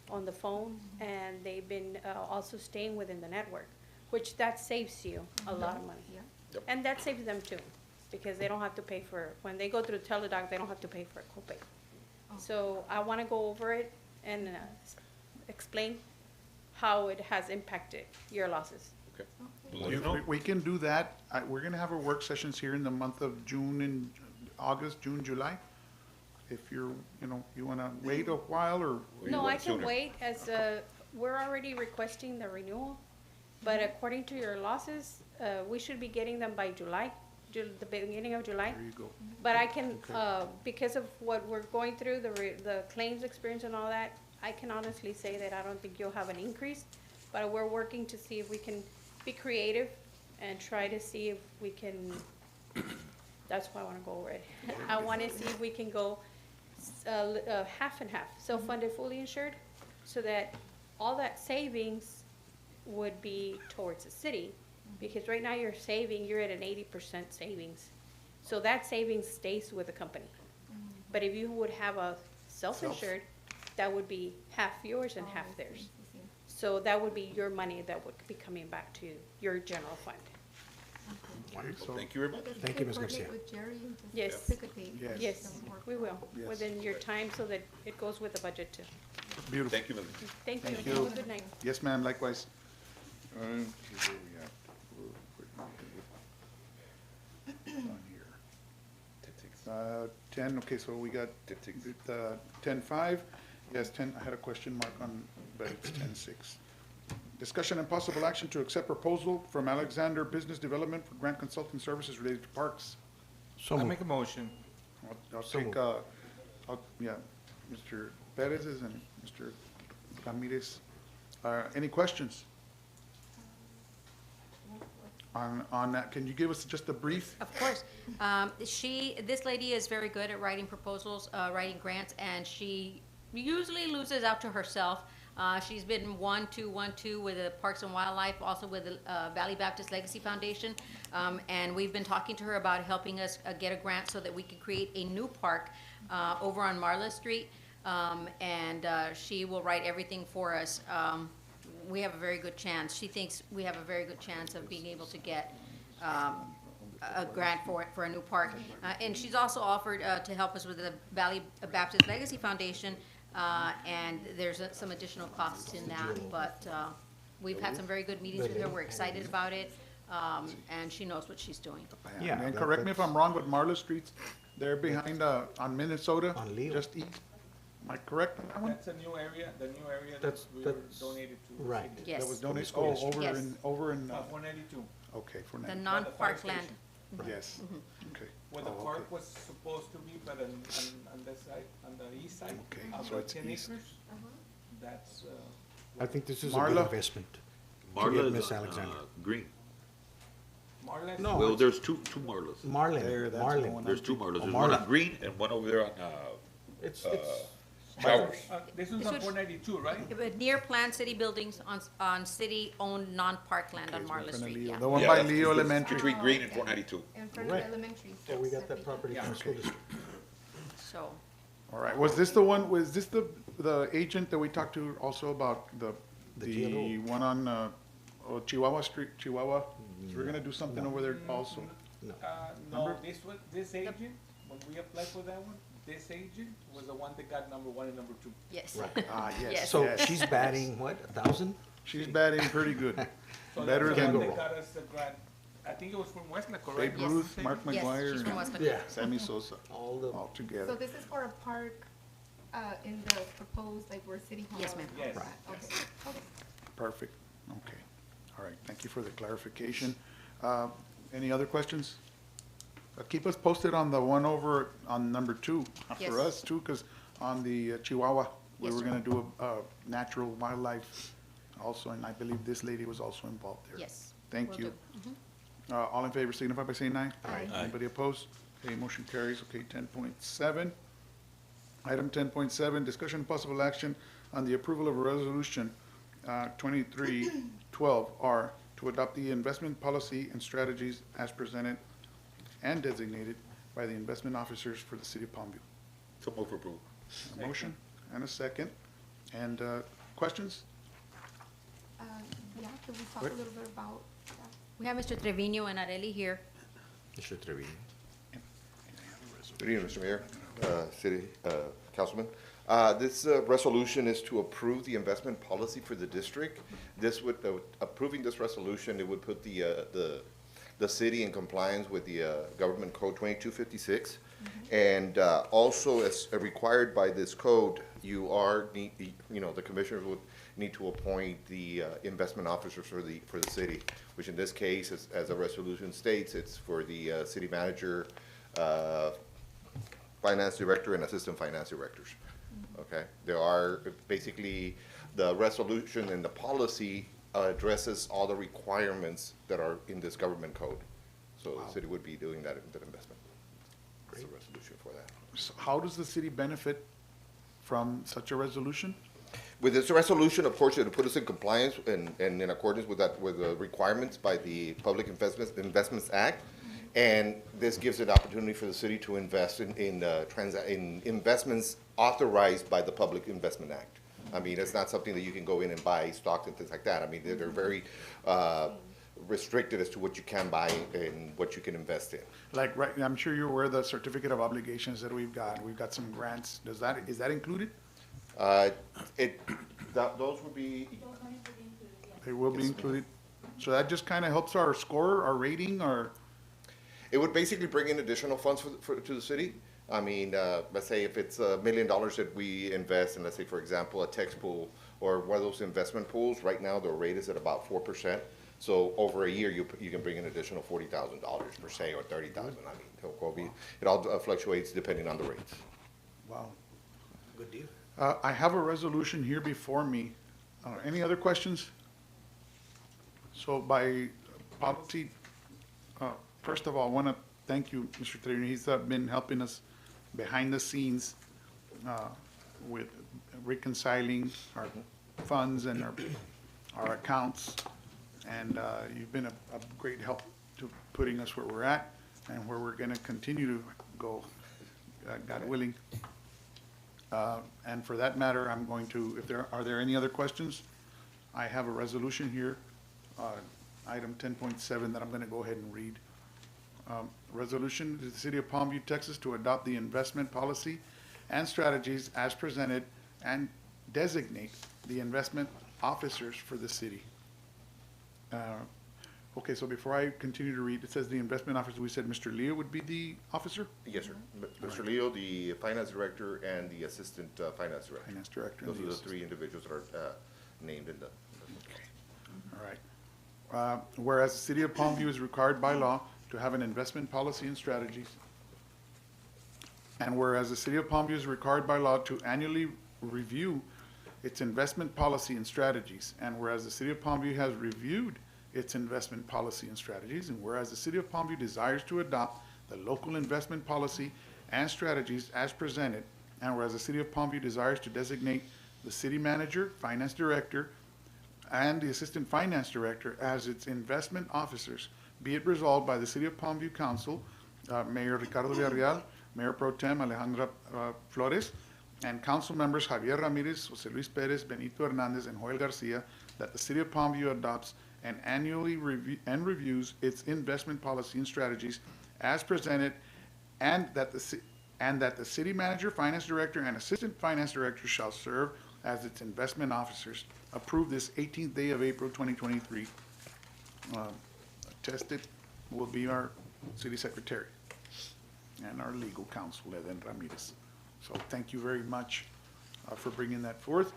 on the phone, and they've been also staying within the network, which that saves you a lot of money. Yep. And that saves them too, because they don't have to pay for, when they go through teledoc, they don't have to pay for a copay. So I wanna go over it and explain how it has impacted your losses. okay. Well, you know, We can do that. We're gonna have our work sessions here in the month of June and August, June, July. If you're, you wanna wait a while or, Or you No, want I can sooner? wait as, we're already requesting the renewal, but according to your losses, we should be getting them by July, the beginning of July. there you go. But I can, because of what we're going through, the claims experience and all that, I can honestly say that I don't think you'll have an increase, but we're working to see if we can be creative and try to see if we can, that's why I wanna go over it. I wanna see if we can go, half and half, self-funded, fully insured, so that all that savings would be towards the city. Because right now you're at an 80% savings. So that savings stays with the company. But if you would have a self-insured, that would be half yours and half theirs. So that would be your money that would be coming back to your general fund. Well, thank you very much. Thank you, Ms. Garcia. Coordinate with Jerry and just Yes. pick a date. Yes. Yes, we will, Yes. within your time so that it goes with the budget too. Beautiful. Thank you, Ms. Thank you. Thank you. Have a good night. Yes, ma'am, likewise. On here. 10, okay, so we got 10.5. Yes, 10, I had a question mark on, but it's 10.6. Discussion and possible action to accept proposal from Alexander Business Development for grant consulting services related to parks. So I moved. make a motion. I'll So take, moved. yeah, Mr. Perez's and Mr. Ramirez. Any questions? On that, can you give us just a brief? Of course. This lady is very good at writing proposals, writing grants, and she usually loses out to herself. She's been 1-2 with the Parks and Wildlife, also with the Valley Baptist Legacy Foundation. And we've been talking to her about helping us get a grant so that we could create a new park over on Marla Street. And she will write everything for us. we have a very good chance, she thinks we have a very good chance of being able to get a grant for a new park. And she's also offered to help us with the Valley Baptist Legacy Foundation, and there's some additional costs in that, but we've had some very good meetings with her, we're excited about it, and she knows what she's doing. Yeah, And that- correct me if I'm wrong, but Marla Street's, they're behind, on Minnesota? On Leo. Just east. Am I correct on that one? That's a new area, the new area that That's- we were that's donated to. the right. city. Yes. That was From the donated, school oh, Yes. over in, 492, okay, for The now. non-park land. Yes, okay. where the Oh, park okay. was supposed to be, but on the side, on the east side, Okay, of so the it's 10 east. acres. That's, I think this is a Marla? good investment. To get Miss Alexander. Green. Marla's. No. Well, there's two Marlas. Marlin, There, that's Marlin. going There's two Marlas. Oh, There's one Marla. on Green and one over there on, It's, Showers. This one's This on would- 492, right? Yeah, but near planned city buildings on city-owned non-park land on Marla Street, yeah. The one Yeah, by that's Leo between- Elementary. Between Green and 492. In front of Right. the elementary. so we got that property from the school district. So, All right, was this the one, was this the agent that we talked to also about The the GLO. one on, Chihuahua Street, Chihuahua? So we're gonna do something over there also. No. No, Remember? this agent, when we applied for that one, this agent was the one that got number 1 and number 2. yes. Ah, yes, Yes. So yes. she's batting, what, 1,000? She's batting pretty good. So Better that's the than one that got us the grant. I think it was from Westland, Babe correct? Yes. Ruth, Mark Yes, McGuire, she's from and West Yeah. Sammy Sosa, All the, all So together. this is for a park, in the proposed, like where City Hall? Yes, ma'am. Yes. Okay, okay. Perfect, okay. All right, thank you for the clarification. Any other questions? Keep us posted on the one over on number 2, for Yes. us too, because on the Chihuahua, we Yes, were sir. gonna do a natural wildlife also, and I believe this lady was also involved there. Yes. Thank Will you. do. All in favor signify by saying aye. Aye. Aye. Anybody opposed? Okay, motion carries. Okay, 10.7. Item 10.7, discussion and possible action on the approval of a resolution, 2312R, to adopt the investment policy and strategies as presented and designated by the investment officers for the city of Palmview. So move for approval. A motion and a second. And questions? Yeah, can we talk a What? little bit about that? We have Mr. Trevino and Areli here. Mr. Trevino. Good evening, Mr. Mayor, City Councilman. This resolution is to approve the investment policy for the district. This would, approving this resolution, it would put the city in compliance with the Government Code 2256. And also, as required by this code, the commissioners would need to appoint the investment officers for the city, which in this case, as the resolution states, it's for the city manager, finance director, and assistant finance directors. Okay? There are, basically, the resolution and the policy addresses all the requirements that are in this government code. So the city would be doing that investment. That's the resolution for that. So how does the city benefit from such a resolution? With this resolution, of course, it'll put us in compliance and in accordance with that, with the requirements by the Public Investments Act. And this gives an opportunity for the city to invest in investments authorized by the Public Investment Act. I mean, it's not something that you can go in and buy stocks and things like that. I mean, they're very restricted as to what you can buy and what you can invest in. Like, right, I'm sure you're aware of the certificate of obligations that we've got. We've got some grants. Is that included? Those would be, They will be included. So that just kind of helps our score, our rating, or, it would basically bring in additional funds to the city. I mean, let's say if it's $1 million that we invest in, let's say, for example, a tax pool or one of those investment pools, right now the rate is at about 4%. So over a year, you can bring in additional $40,000 per se, or $30,000. I mean, it all fluctuates depending on the rates. wow. Good deal. I have a resolution here before me. Any other questions? So by policy, first of all, I want to thank you, Mr. Trevino. He's been helping us behind the scenes with reconciling our funds and our accounts. And you've been a great help to putting us where we're at and where we're going to continue to go, God willing. And for that matter, I'm going to, are there any other questions? I have a resolution here, item 10.7, that I'm going to go ahead and read. Resolution to the City of Palmview, Texas, to adopt the investment policy and strategies as presented and designate the investment officers for the city. Okay, so before I continue to read, it says the investment officer, we said Mr. Leo would be the officer? Yes, sir. Mr. Leo, the finance director, and the assistant finance director. Finance director. and Those are the assistant. three individuals that are named in the. All right. Whereas the City of Palmview is required by law to have an investment policy and strategies, and whereas the City of Palmview is required by law to annually review its investment policy and strategies, and whereas the City of Palmview has reviewed its investment policy and strategies, and whereas the City of Palmview desires to adopt the local investment policy and strategies as presented, and whereas the City of Palmview desires to designate the city manager, finance director, and the assistant finance director as its investment officers, be it resolved by the City of Palmview Council, Mayor Ricardo Villarreal, Mayor Pro Tem Alejandra Flores, and council members Javier Ramirez, Jose Luis Perez, Benito Hernandez, and Joel Garcia, that the City of Palmview adopts and annually reviews its investment policy and strategies as presented, and that the city manager, finance director, and assistant finance director shall serve as its investment officers. Approved this 18th day of April 2023. Attested will be our city secretary and our legal counsel, Eden Ramirez. So thank you very much for bringing that forth,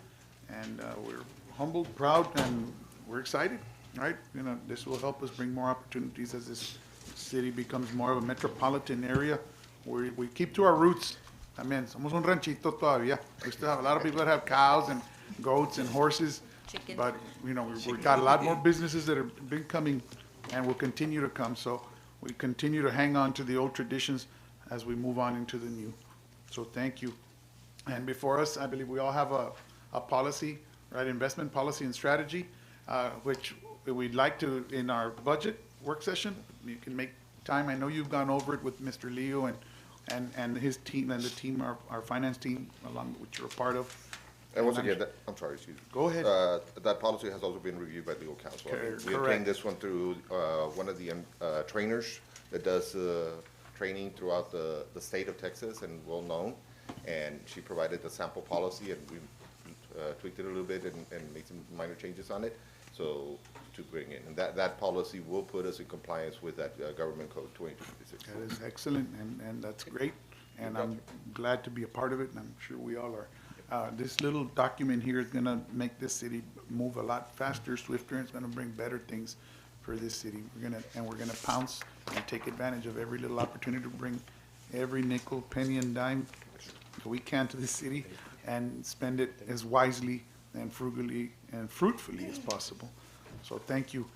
and we're humbled, proud, and we're excited. Right, you know, this will help us bring more opportunities as this city becomes more of a metropolitan area. We keep to our roots. I mean, somos un ranchito todavía. We still have a lot of people that have cows and goats and horses. Chicken. But, you know, we've got a lot more businesses that have been coming and will continue to come. So we continue to hang on to the old traditions as we move on into the new. So thank you. And before us, I believe we all have a policy, right, investment policy and strategy, which we'd like to, in our budget work session, you can make time. I know you've gone over it with Mr. Leo and his team and the team, our finance team, along which you're a part of. And once again, I'm sorry, excuse me. Go ahead. That policy has also been reviewed by legal counsel. We Correct. obtained this one through one of the trainers that does training throughout the state of Texas and well-known. And she provided the sample policy, and we tweaked it a little bit and made some minor changes on it. So to bring in, and that policy will put us in compliance with that government code 2256. That is excellent, and that's great. And I'm glad to be a part of it, and I'm sure we all are. This little document here is gonna make this city move a lot faster, swifter, and it's gonna bring better things for this city. We're gonna pounce and take advantage of every little opportunity to bring every nickel, penny, and dime that we can to this city and spend it as wisely and frugally and fruitfully as possible. So thank you.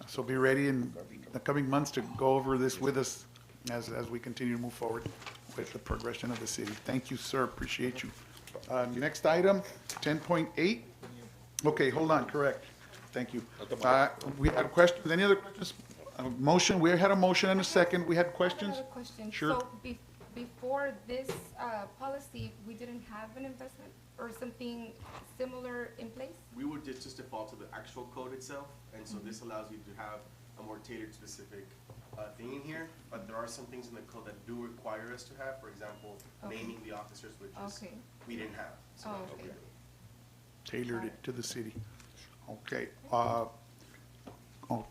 So be ready in the coming months to go over this with us as we continue to move forward with the progression of the city. Thank you, sir. Appreciate you. Next item, 10.8. Okay, hold on, correct. Thank you. We had questions. Any other questions? Motion, we had a motion and a second. We had questions? I have a question. Sure. So before this policy, we didn't have an investment or something similar in place? We would just default to the actual code itself, and so this allows you to have a more tailored specific thing in here, but there are some things in the code that do require us to have, for example, naming the officers, which is, we didn't have. So that's what we're doing. Tailored it to the city. Okay, I'll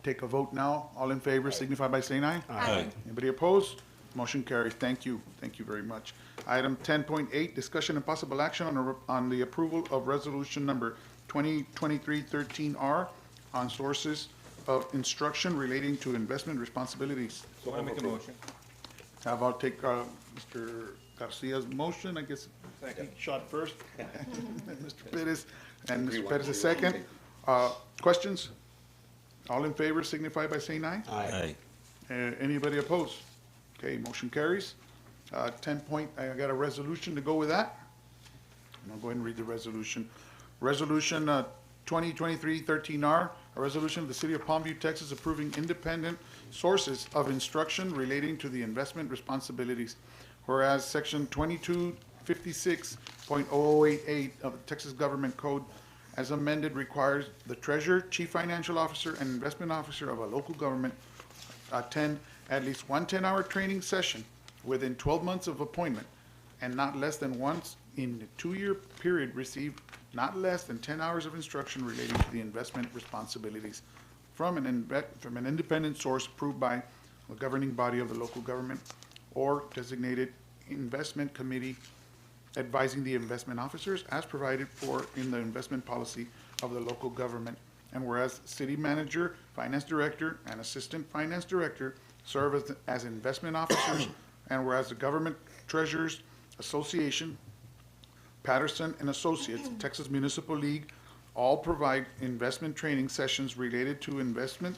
take a vote now. All in favor signify by saying aye. Aye. Anybody opposed? Motion carries. Thank you. Thank you very much. Item 10.8, discussion and possible action on the approval of resolution number 2023-13R on sources of instruction relating to investment responsibilities. So I make a motion. I'll take Mr. Garcia's motion, I guess he shot first. Mr. Perez, and Mr. Perez is second. Questions? All in favor signify by saying aye. Aye. Anybody opposed? Okay, motion carries. 10 point, I got a resolution to go with that. I'll go ahead and read the resolution. Resolution 2023-13R, a resolution of the City of Palmview, Texas, approving independent sources of instruction relating to the investment responsibilities. Whereas Section 2256.0088 of the Texas Government Code as amended, requires the treasurer, chief financial officer, and investment officer of a local government attend at least one 10-hour training session within 12 months of appointment, and not less than once in the 2-year period receive not less than 10 hours of instruction relating to the investment responsibilities from an independent source approved by the governing body of the local government or designated investment committee advising the investment officers as provided for in the investment policy of the local government. And whereas city manager, finance director, and assistant finance director serve as investment officers, and whereas the Government Treasurers Association, Patterson and Associates, Texas Municipal League, all provide investment training sessions related to investment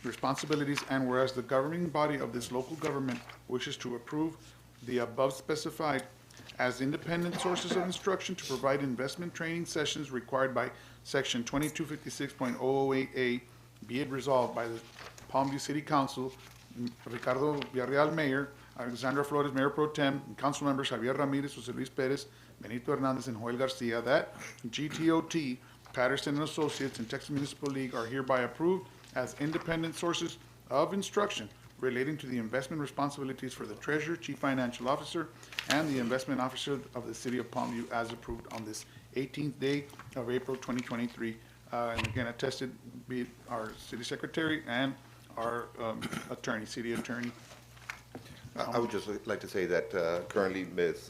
responsibilities, and whereas the governing body of this local government wishes to approve the above specified as independent sources of instruction to provide investment training sessions required by Section 2256.008A, be it resolved by the Palmview City Council, Ricardo Villarreal, Mayor, Alexandra Flores, Mayor Pro Tem, and Council Members Javier Ramirez, Jose Luis Perez, Benito Hernandez, and Joel Garcia, that GTOT, Patterson and Associates, and Texas Municipal League are hereby approved as independent sources of instruction relating to the investment responsibilities for the treasurer, chief financial officer, and the investment officer of the city of Palmview as approved on this 18th day of April 2023. And again, attested be it our city secretary and our attorney, city attorney. I would just like to say that currently Ms.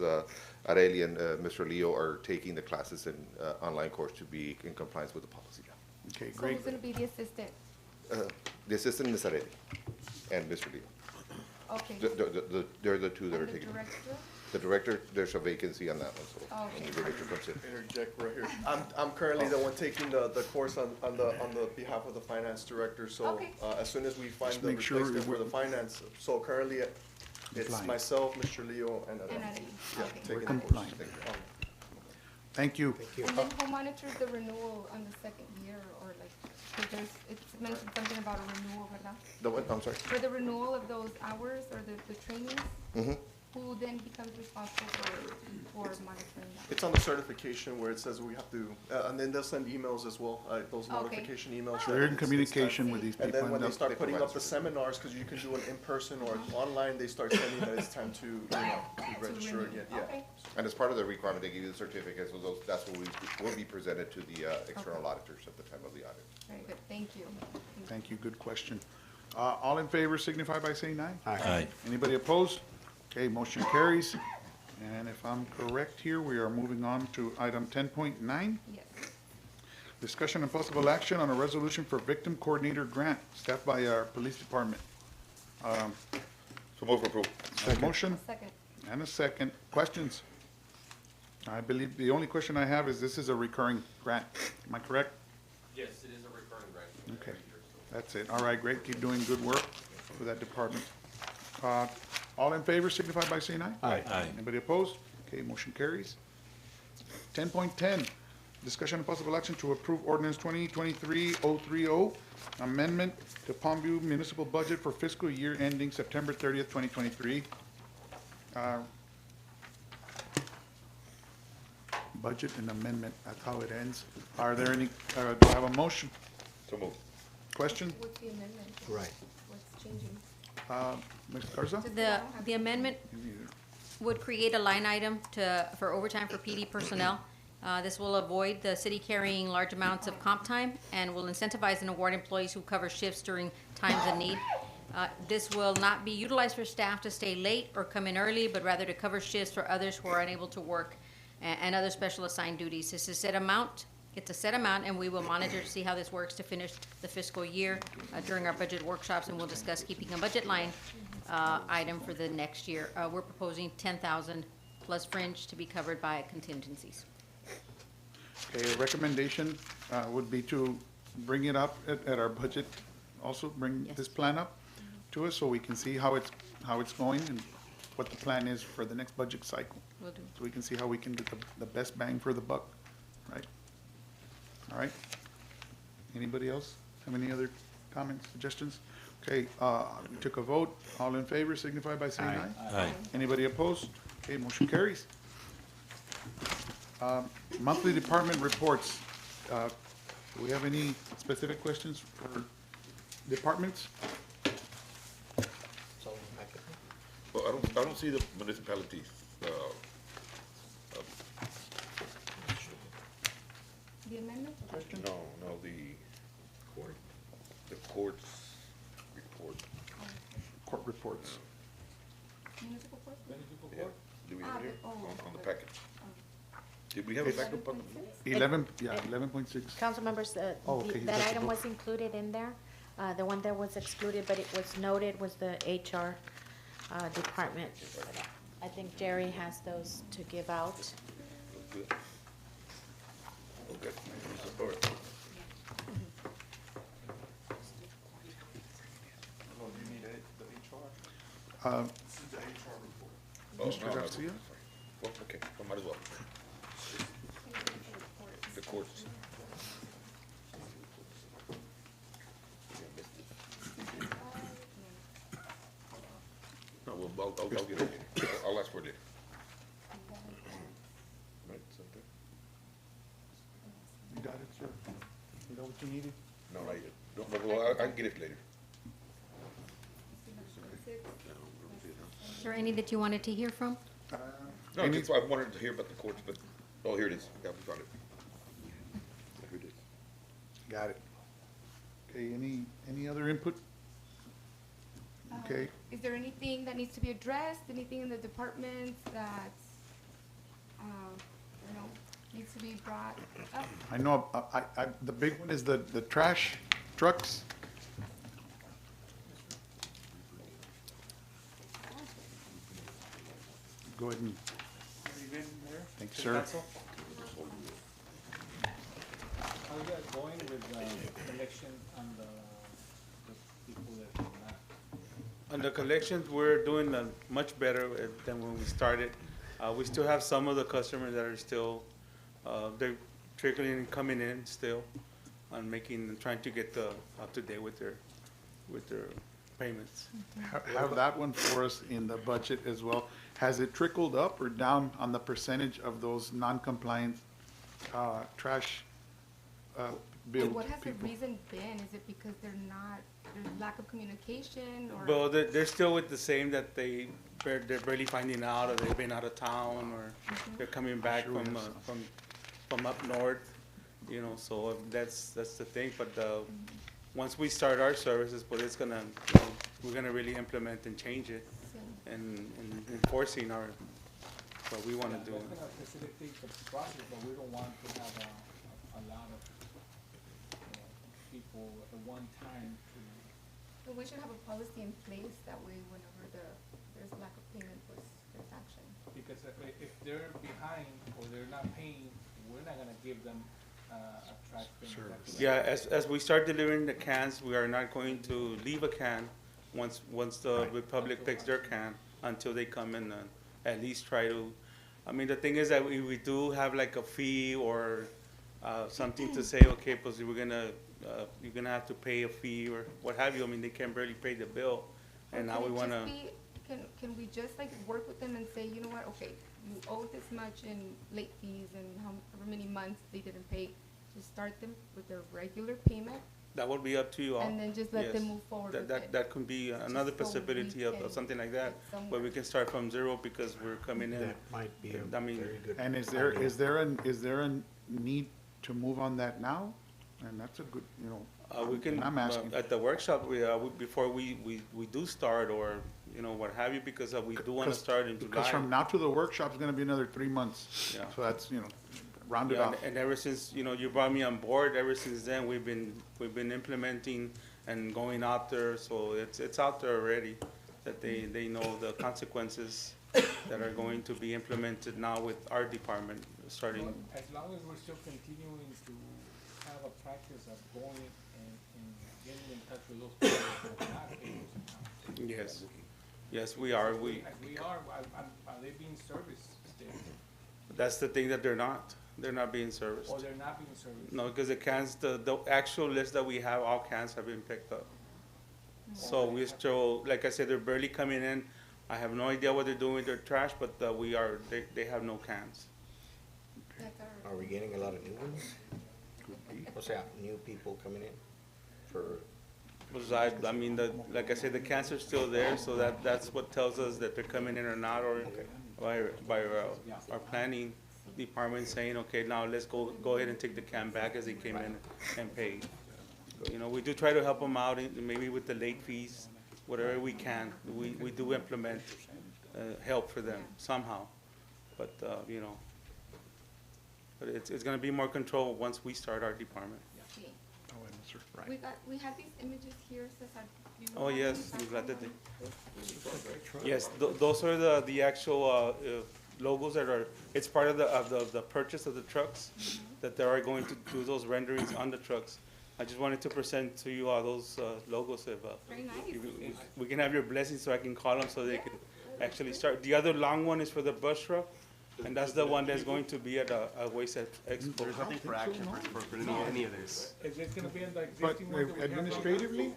Areli and Mr. Leo are taking the classes in online course to be in compliance with the policy now. Okay, So great. who's gonna be the assistant? The assistant, Ms. Areli, and Mr. Leo. Okay. They're the two that are And the taking. director? The director, there's a vacancy on that one, so Oh, when okay. the director comes in. Interject right here. I'm currently the one taking the course on the behalf of the finance director, so, Okay. As soon as we find Just the make sure replacement for it- the finance, so currently it's Compliant. myself, Mr. Leo, and And Adele. Arely. Yeah, Okay. taking the compliant. course. Thank you. And then who monitors the renewal on the second year, or like, because it's mentioned something about a renewal, ¿verdad? The what, I'm sorry? For the renewal of those hours or the trainings, Mhm. who then becomes responsible for monitoring that? It's on the certification where it says we have to, and then they'll send emails as well, those Okay. notification emails. So they're in It's communication time. with these And people. then when they they'll- start they putting provide up the seminars, because you can do it in person or online, they start sending that it's time to register renew. again, yeah. Okay. And as part of the requirement, they give you the certificate, so that's what will be presented to the external auditors at the time of the audit. Very good, thank you. Thank you, good question. All in favor signify by saying aye. Aye. Anybody opposed? Okay, motion carries. And if I'm correct here, we are moving on to item 10.9. Yes. Discussion and possible action on a resolution for victim coordinator grant staffed by our police department. So move for approval. A motion Second. and a second. Questions? I believe the only question I have is this is a recurring grant. Am I correct? Yes, it is a recurring grant. Okay, that's it. All right, great. Keep doing good work for that department. All in favor signify by saying aye. Aye. Anybody opposed? Okay, motion carries. 10.10, discussion and possible action to approve ordinance 2023-030, amendment to Palmview municipal budget for fiscal year ending September 30th, 2023. Budget and amendment, that's how it ends. Are there any, do I have a motion? So move. Question? What's the amendment? Right. What's changing? Ms. Garza? So the amendment would create a line item for overtime for PD personnel. This will avoid the city carrying large amounts of comp time and will incentivize and award employees who cover shifts during times of need. This will not be utilized for staff to stay late or come in early, but rather to cover shifts for others who are unable to work and other special assigned duties. This is set amount. It's a set amount, and we will monitor to see how this works to finish the fiscal year during our budget workshops, and we'll discuss keeping a budget line item for the next year. We're proposing 10,000 plus fringe to be covered by contingencies. Okay, a recommendation would be to bring it up at our budget, also bring Yes. this plan up to us so we can see how it's going and what the plan is for the next budget cycle. Will do. So we can see how we can get the best bang for the buck, right? All right? Anybody else have any other comments, suggestions? Okay, we took a vote. All in favor signify by saying aye. Aye. Anybody opposed? Okay, motion carries. Monthly department reports. Do we have any specific questions for departments? Well, I don't see the municipalities, The amendment? no, the courts report. Court reports. Municipal court? Yeah. Do we have it here? Oh. On the packet? Did we have a backup on the? 11.6. Council members, Oh, okay, he's got that the item book. was included in there. The one that was excluded, but it was noted, was the HR department. I think Jerry has those to give out. Good. Okay. Support. Oh, Mr. no, no, Garcia? well, okay, well, might as well. The courts. No, well, I'll get it. I'll ask for it. Right, something? You got it, sir? You know what you needed? No, not yet. No, well, I can get it later. Is there any that you wanted to hear from? No, Any- just, I wanted to hear about the courts, but, oh, here it is. Yeah, we got it. Here it is. Got it. Okay, any other input? Okay, Is there anything that needs to be addressed, anything in the departments that, needs to be brought up? I know, the big one is the trash trucks. Go ahead and, thanks, sir. How is that going with the collection on the people that are not? On the collections, we're doing much better than when we started. We still have some of the customers that are still, they're trickling and coming in still and trying to get up to date with their payments. Have that one for us in the budget as well. Has it trickled up or down on the percentage of those non-compliant, trash, And billed what has the people? reason been? Is it because there's lack of communication or? Well, they're still with the same that they're barely finding out, or they've been out of town, or they're coming back from up north, so that's the thing. But once we start our services, but it's gonna, we're gonna really implement and change it and enforcing what we wanna do. That's gonna facilitate the process, but we don't want to have a lot of people at one time to. But we should have a policy in place, that way whenever there's lack of payment, there's action. Because if they're behind or they're not paying, we're not gonna give them a trash bin. Yeah, as we start delivering the cans, we are not going to leave a can once the Republic picks their can until they come in and at least try to, I mean, the thing is that we do have like a fee or something to say, okay, pues you're gonna have to pay a fee or what have you. I mean, they can barely pay the bill, and now we wanna. Can we just like work with them and say, you know what, okay, you owe this much in late fees and however many months they didn't pay, just start them with their regular payment, That would be up to you all. and then just let them Yes. move forward That, with that, it. that could be another Just so we possibility of can something like that, get where we somewhere. can start from zero because we're coming in. That might be a I mean, very good. And is there a need to move on that now? And that's a good, we can, I'm asking. at the workshop, before we do start or, what have you, because we do want to start in July. Because from now to the workshop is gonna be another 3 months. Yeah. So that's, round it Yeah, off. and ever since, you brought me on board, ever since then, we've been implementing and going out there, so it's out there already, that they know the consequences that are going to be implemented now with our department, starting. As long as we're still continuing to have a practice of going and getting in touch with those people that are not paying those accounts. Yes, we are, As we are, are they being serviced still? that's the thing that they're not being serviced. Or they're not being serviced? No, because the cans, the actual list that we have, all cans have been picked up. So we're still, like I said, they're barely coming in. I have no idea what they're doing with their trash, but they have no cans. That's our- Are we getting a lot of new ones? O sea, new people coming in for, I mean, like I said, the cancer's still there, so that's what tells us that they're coming in or not, or by our planning department saying, okay, now let's go ahead and take the can back as they came in and paid. You know, we do try to help them out, maybe with the late fees, whatever we can. We do implement help for them somehow, but, you know, but it's gonna be more control once we start our department. Sí. Oh, bueno, sir. We had these images here, Cesar. Do you Oh, have yes, them? I'm glad that yes, those are the actual logos that are, it's part of the purchase of the trucks, that they are going to do those renderings on the trucks. I just wanted to present to you all those logos. If Very nice. we can have your blessing so I can call them so they can actually start. The other long one is for the bus truck, and that's the one that's going to be at a Waste Expo. There's nothing for action for any of this. Is it gonna be in the But existing one that we have? administratively,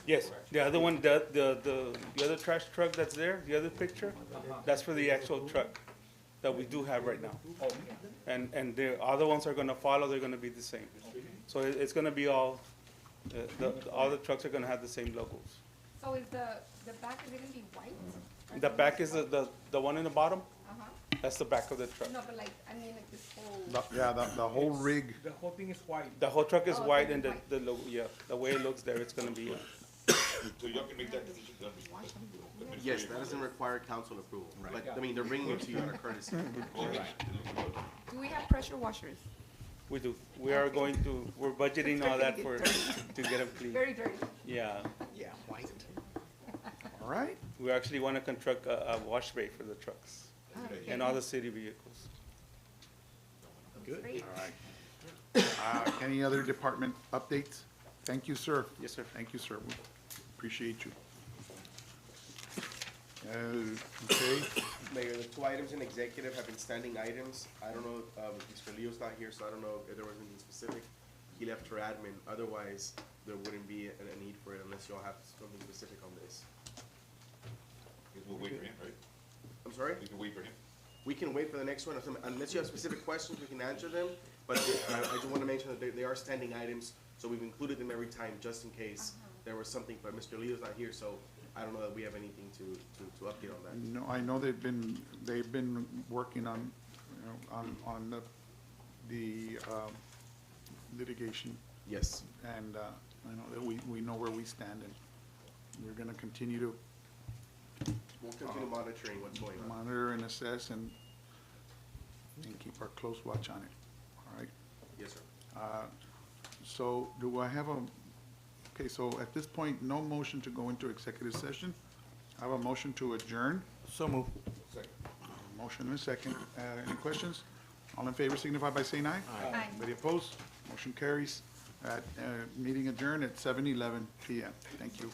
Yes, the other one, the other trash truck that's there, the other picture, that's for the actual truck that we do have right now. And the other ones are gonna follow, they're gonna be the same. So it's gonna be all the trucks are gonna have the same logos. So is the back, is it gonna be white? The back is the one in the bottom, Uh-huh. that's the back of the truck. No, but like, I mean, like this whole. the whole rig, The whole thing is white. The whole truck is Oh, it's white gonna and be the logo, yeah, the way it looks there, it's gonna be, So y'all can make that decision. Yes, that doesn't require council approval, but, I mean, they're bringing it to you on a courtesy. Do we have pressure washers? we do. We're budgeting all that to get them clean. Very dirty. Yeah, yeah, white. all right? we actually wanna construct a wash bay for the trucks and all the city vehicles. Great. All right. Any other department updates? Thank you, sir. Yes, sir. Thank you, sir. We appreciate you. Okay, Mayor, the 2 items in executive have been standing items. I don't know, Mr. Leo's not here, so I don't know if there was anything specific. He left for admin, otherwise there wouldn't be a need for it unless y'all have something specific on this. We'll wait for him, right? I'm sorry? We can wait for him. We can wait for the next one, unless you have specific questions, we can answer them. But I just want to mention that they are standing items, so we've included them every time, just in case there was something, but Mr. Leo's not here, so I don't know that we have anything to update on that. no, I know they've been working on, you know, on the litigation, Yes. and, I know that we know where we stand, and we're gonna continue to We'll continue monitoring what's going on. monitor and assess and keep our close watch on it, all right? Yes, sir. So do I have okay, so at this point, no motion to go into executive session. I have a motion to adjourn. So move. Motion and a second. Any questions? All in favor signify by saying aye. Aye. Anybody opposed? Motion carries. Meeting adjourned at 7:11 PM. Thank you.